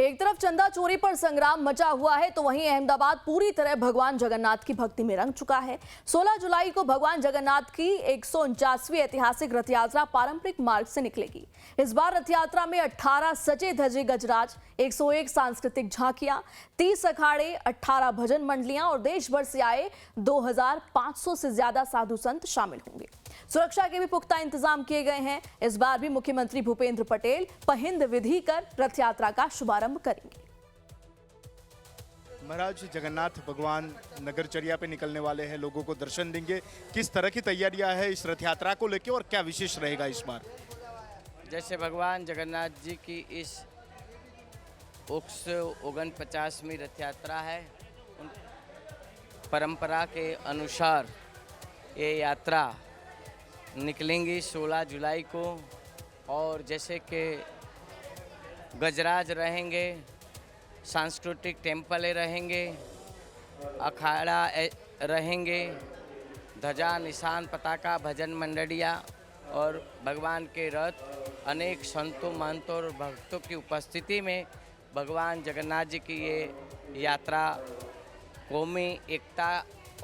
एक तरफ चंदा चोरी पर संग्राम मचा हुआ है तो वहीं अहमदाबाद पूरी तरह भगवान जगन्नाथ की भक्ति में रंग चुका है। 16 जुलाई को भगवान जगन्नाथ की 149वीं ऐतिहासिक रथ यात्रा पारंपरिक मार्ग से निकलेगी। इस बार रथ यात्रा में 18 सजे धजे गजराज, 101 सांस्कृतिक झांकियां, 30 अखाड़े, 18 भजन मंडलियां और देश भर से आए 2500 से ज्यादा साधु संत शामिल होंगे। सुरक्षा के भी पुख्ता इंतजाम किए गए हैं। इस बार भी मुख्यमंत्री भूपेंद्र पटेल पहिंद विधि कर रथ यात्रा का शुभारंभ करेंगे। महाराज जगन्नाथ भगवान नगरचर्या पे निकलने वाले हैं, लोगों को दर्शन देंगे। किस तरह की तैयारियां हैं इस रथ यात्रा को लेकर और क्या विशेष रहेगा इस बार? जैसे भगवान जगन्नाथ जी की इस 149वीं रथ यात्रा है, परंपरा के अनुसार ये यात्रा निकलेंगी 16 जुलाई को। और जैसे कि गजराज रहेंगे, सांस्कृतिक टेम्पलें रहेंगे, अखाड़ा रहेंगे, ध्वजा निशान पताका भजन मंडलियाँ और भगवान के रथ अनेक संतों महंतों और भक्तों की उपस्थिति में भगवान जगन्नाथ जी की ये यात्रा कौमी एकता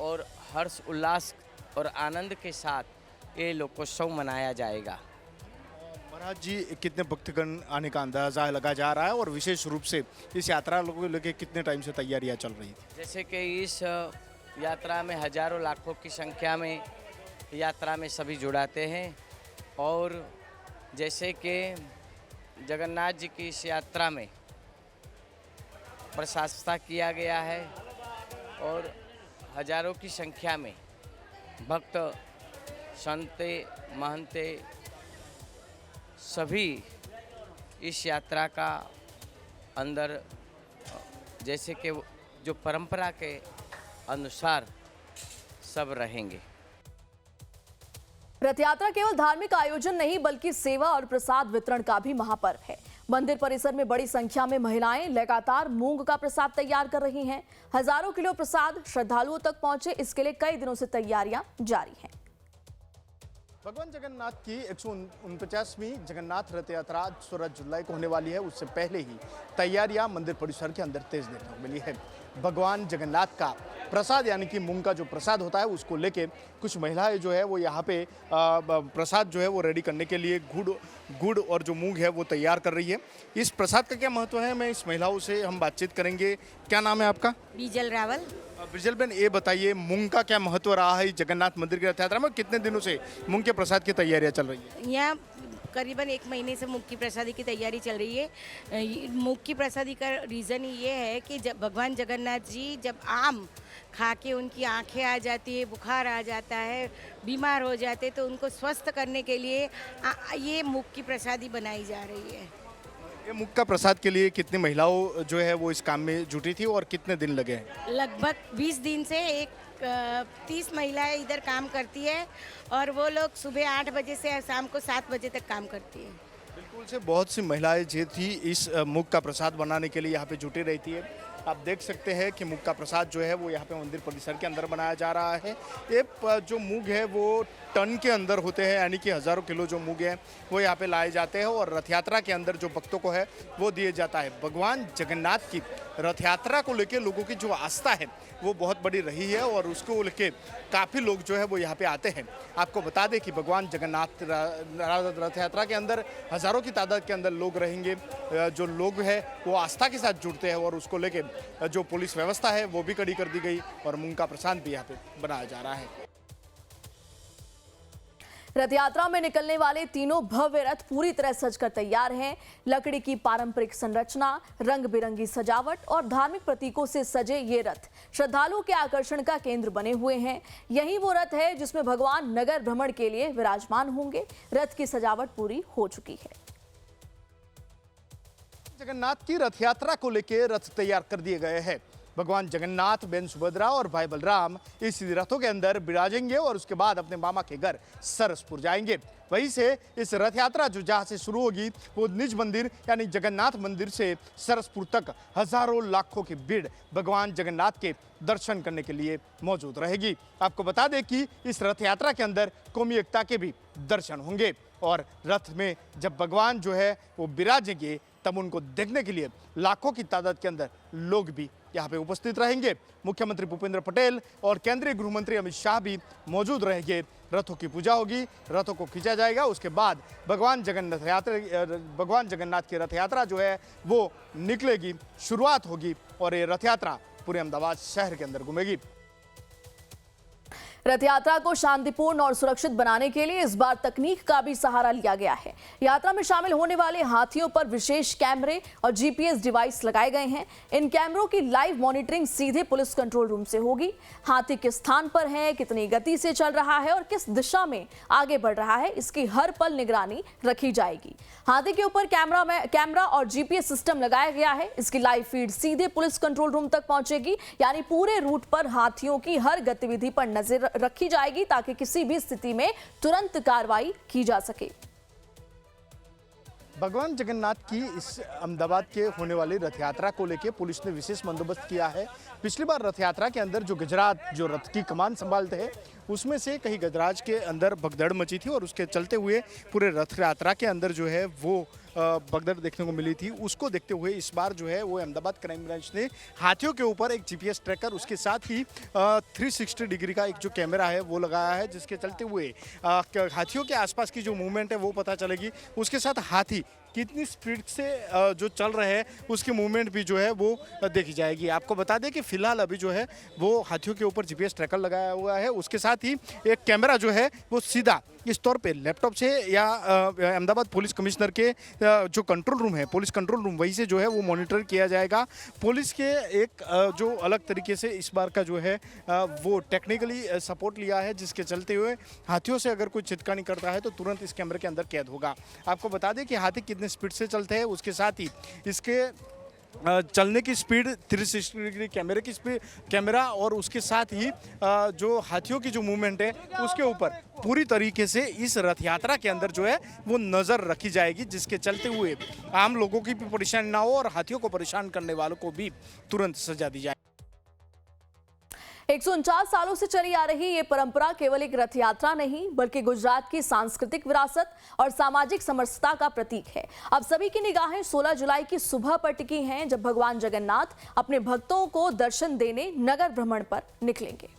और हर्ष उल्लास और आनंद के साथ ये लोकोत्सव मनाया जाएगा। महाराज जी, कितने भक्तगण आने का अंदाजा लगा जा रहा है और विशेष रूप से इस यात्रा को लेकर कितने टाइम से तैयारियां चल रही थी? जैसे कि इस यात्रा में हजारों लाखों की संख्या में यात्रा में सभी जुड़ाते हैं। और जैसे कि जगन्नाथ जी की इस यात्रा में प्रशासना किया गया है और हजारों की संख्या में भक्त संते महंते सभी इस यात्रा का अंदर जैसे कि जो परंपरा के अनुसार सब रहेंगे। रथ यात्रा केवल धार्मिक आयोजन नहीं बल्कि सेवा और प्रसाद वितरण का भी महापर्व है। मंदिर परिसर में बड़ी संख्या में महिलाएं लगातार मूंग का प्रसाद तैयार कर रही हैं। हजारों किलो प्रसाद श्रद्धालुओं तक पहुंचे, इसके लिए कई दिनों से तैयारियां जारी हैं। भगवान जगन्नाथ की 149वीं जगन्नाथ रथ यात्रा 16 जुलाई को होने वाली है। उससे पहले ही तैयारियां मंदिर परिसर के अंदर तेज देखने को मिली है। भगवान जगन्नाथ का प्रसाद यानी कि मूंग का जो प्रसाद होता है उसको लेके कुछ महिलाएं जो है वो यहाँ पे प्रसाद जो है वो रेडी करने के लिए गुड़ और जो मूंग है वो तैयार कर रही है। इस प्रसाद का क्या महत्व है, मैं इस महिलाओं से हम बातचीत करेंगे। क्या नाम है आपका? बीजल रावल। बिजल बेन, ये बताइए मूंग का क्या महत्व रहा है जगन्नाथ मंदिर की रथ यात्रा में? कितने दिनों से मूंग के प्रसाद की तैयारियां चल रही है? यहाँ करीबन 1 महीने से मूंग की प्रसादी की तैयारी चल रही है। मूंग की प्रसादी का रीज़न ये है कि जब भगवान जगन्नाथ जी जब आम खा के उनकी आंखें आ जाती है, बुखार आ जाता है, बीमार हो जाते, तो उनको स्वस्थ करने के लिए ये मूंग की प्रसादी बनाई जा रही है। ये मूंग का प्रसाद के लिए कितनी महिलाओं जो है वो इस काम में जुटी थी और कितने दिन लगे हैं? लगभग 20 दिन से 30 महिलाएं इधर काम करती है और वो लोग सुबह 8 बजे से शाम को 7 बजे तक काम करती है। बिल्कुल से बहुत सी महिलाएं जो थी इस मूंग का प्रसाद बनाने के लिए यहाँ पे जुटी रहती है। आप देख सकते हैं कि मूंग का प्रसाद जो है वो यहाँ पे मंदिर परिसर के अंदर बनाया जा रहा है। ये जो मूंग है वो टन के अंदर होते हैं, यानी कि हजारों किलो जो मूंग है वो यहाँ पे लाए जाते हैं और रथ यात्रा के अंदर जो भक्तों को है वो दिए जाता है। भगवान जगन्नाथ की रथ यात्रा को लेकर लोगों की जो आस्था है वो बहुत बड़ी रही है और उसको लेके काफ़ी लोग जो है वो यहाँ पे आते हैं। आपको बता दें कि भगवान जगन्नाथ रथ यात्रा के अंदर हजारों की तादाद के अंदर लोग रहेंगे। जो लोग हैं वो आस्था के साथ जुड़ते हैं और उसको लेके जो पुलिस व्यवस्था है वो भी कड़ी कर दी गई और मूंग का प्रसाद भी यहाँ पे बनाया जा रहा है। रथ यात्रा में निकलने वाले तीनों भव्य रथ पूरी तरह सजकर तैयार हैं। लकड़ी की पारंपरिक संरचना, रंग बिरंगी सजावट और धार्मिक प्रतीकों से सजे ये रथ श्रद्धालुओं के आकर्षण का केंद्र बने हुए हैं। यही वो रथ है जिसमें भगवान नगर भ्रमण के लिए विराजमान होंगे। रथ की सजावट पूरी हो चुकी है। जगन्नाथ की रथ यात्रा को लेकर रथ तैयार कर दिए गए हैं। भगवान जगन्नाथ, बहन सुभद्रा और भाई बलराम इस रथों के अंदर विराजेंगे और उसके बाद अपने मामा के घर सरसपुर जाएंगे। वहीं से इस रथ यात्रा जो जहाँ से शुरू होगी वो निज मंदिर यानी जगन्नाथ मंदिर से सरसपुर तक हजारों लाखों की भीड़ भगवान जगन्नाथ के दर्शन करने के लिए मौजूद रहेगी। आपको बता दें कि इस रथ यात्रा के अंदर कौमी एकता के भी दर्शन होंगे और रथ में जब भगवान जो है वो विराजेंगे तब उनको देखने के लिए लाखों की तादाद के अंदर लोग भी यहाँ पे उपस्थित रहेंगे। मुख्यमंत्री भूपेंद्र पटेल और केंद्रीय गृह मंत्री अमित शाह भी मौजूद रहेंगे। रथों की पूजा होगी, रथों को खींचा जाएगा, उसके बाद भगवान जगन्नाथ की रथ यात्रा जो है वो निकलेगी, शुरुआत होगी और ये रथ यात्रा पूरे अहमदाबाद शहर के अंदर घूमेगी। रथ यात्रा को शांतिपूर्ण और सुरक्षित बनाने के लिए इस बार तकनीक का भी सहारा लिया गया है। यात्रा में शामिल होने वाले हाथियों पर विशेष कैमरे और जीपीएस डिवाइस लगाए गए हैं। इन कैमरों की लाइव मॉनिटरिंग सीधे पुलिस कंट्रोल रूम से होगी। हाथी किस स्थान पर है, कितनी गति से चल रहा है और किस दिशा में आगे बढ़ रहा है, इसकी हर पल निगरानी रखी जाएगी। हाथी के ऊपर कैमरा और जीपीएस सिस्टम लगाया गया है। इसकी लाइव फीड सीधे पुलिस कंट्रोल रूम तक पहुंचेगी, यानी पूरे रूट पर हाथियों की हर गतिविधि पर नजर रखी जाएगी ताकि किसी भी स्थिति में तुरंत कार्रवाई की जा सके। भगवान जगन्नाथ की इस अहमदाबाद के होने वाली रथ यात्रा को लेकर पुलिस ने विशेष बंदोबस्त किया है। पिछली बार रथ यात्रा के अंदर जो गजराज जो रथ की कमान संभालते हैं उसमें से कहीं गजराज के अंदर भगदड़ मची थी और उसके चलते हुए पूरे रथ यात्रा के अंदर जो है वो भगदड़ देखने को मिली थी। उसको देखते हुए इस बार जो है वो अहमदाबाद क्राइम ब्रांच ने हाथियों के ऊपर एक जीपीएस ट्रैकर, उसके साथ ही 360 डिग्री का एक जो कैमरा है वो लगाया है, जिसके चलते हुए हाथियों के आसपास की जो मूवमेंट है वो पता चलेगी। उसके साथ हाथी कितनी स्पीड से जो चल रहे हैं उसकी मूवमेंट भी जो है वो देखी जाएगी। आपको बता दें कि फिलहाल अभी जो है वो हाथियों के ऊपर जीपीएस ट्रैकर लगाया हुआ है। उसके साथ ही एक कैमरा जो है वो सीधा इस तौर पे लैपटॉप से या अहमदाबाद पुलिस कमिश्नर के जो कंट्रोल रूम है, पुलिस कंट्रोल रूम, वहीं से जो है वो मॉनिटर किया जाएगा। पुलिस के एक जो अलग तरीके से इस बार का जो है वो टेक्निकली सपोर्ट लिया है, जिसके चलते हुए हाथियों से अगर कोई छिटकानी करता है तो तुरंत इस कैमरे के अंदर कैद होगा। आपको बता दें कि हाथी कितने स्पीड से चलते हैं, उसके साथ ही इसके चलने की स्पीड 360 डिग्री कैमरे की स्पीड कैमरा और उसके साथ ही जो हाथियों की जो मूवमेंट है उसके ऊपर पूरी तरीके से इस रथ यात्रा के अंदर जो है वो नज़र रखी जाएगी, जिसके चलते हुए आम लोगों की भी परेशानी ना हो और हाथियों को परेशान करने वालों को भी तुरंत सजा दी जाए। 149 सालों से चली आ रही ये परंपरा केवल एक रथ यात्रा नहीं बल्कि गुजरात की सांस्कृतिक विरासत और सामाजिक समरसता का प्रतीक है। अब सभी की निगाहें 16 जुलाई की सुबह पर टिकी हैं, जब भगवान जगन्नाथ अपने भक्तों को दर्शन देने नगर भ्रमण पर निकलेंगे।